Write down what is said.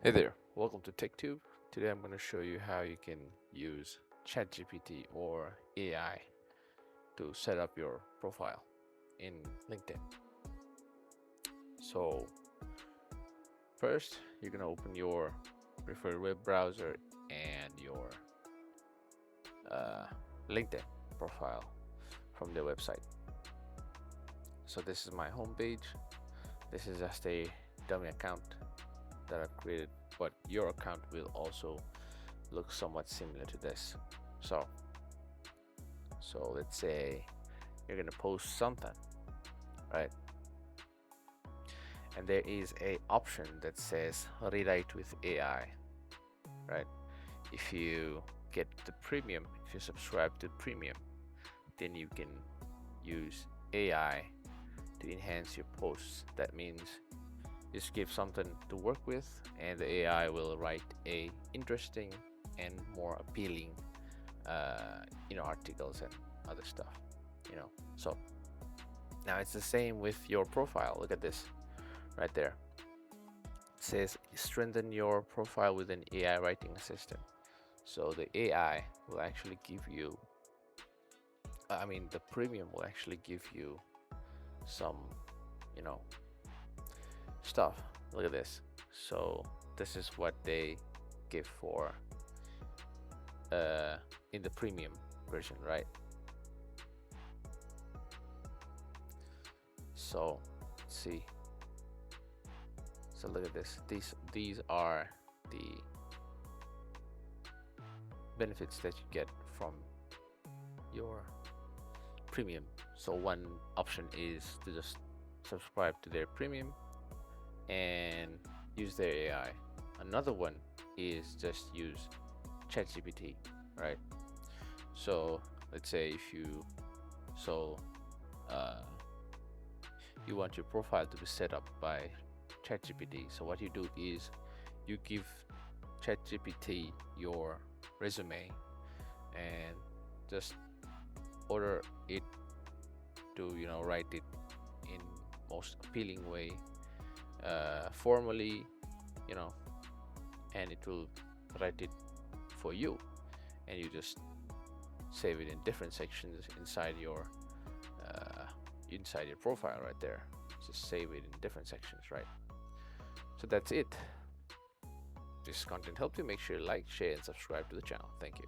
Hey there, welcome to TechTube. Today I'm going to show you how you can use ChatGPT or AI to set up your profile in LinkedIn. So first, you're going to open your preferred web browser and your uh, LinkedIn profile from their website. So this is my homepage. This is just a dummy account that I've created, but your account will also look somewhat similar to this. So let's say you're gonna post something, right? And there is a option that says rewrite with AI, right? If you get the premium, if you subscribe to premium, then you can use AI to enhance your posts. That means just give something to work with and the AI will write a interesting and more appealing articles and other stuff. So now it's the same with your profile. Look at this right there. It says strengthen your profile with an AI writing assistant. So the AI will actually give you, the premium will actually give you some, you know, stuff. Look at this. So this is what they give for in the premium version, right? So let's see. So look at this. These are the benefits that you get from your premium. So one option is to just subscribe to their premium and use their AI. Another one is just use ChatGPT, right? So let's say if you uh, you want your profile to be set up by ChatGPT. So what you do is you give ChatGPT your resume and just order it to write it in most appealing way, formally, and it will write it for you, and you just save it in different sections inside your profile right there. Just save it in different sections, right? So that's it. This content helped you. Make sure you like, share, and subscribe to the channel. Thank you.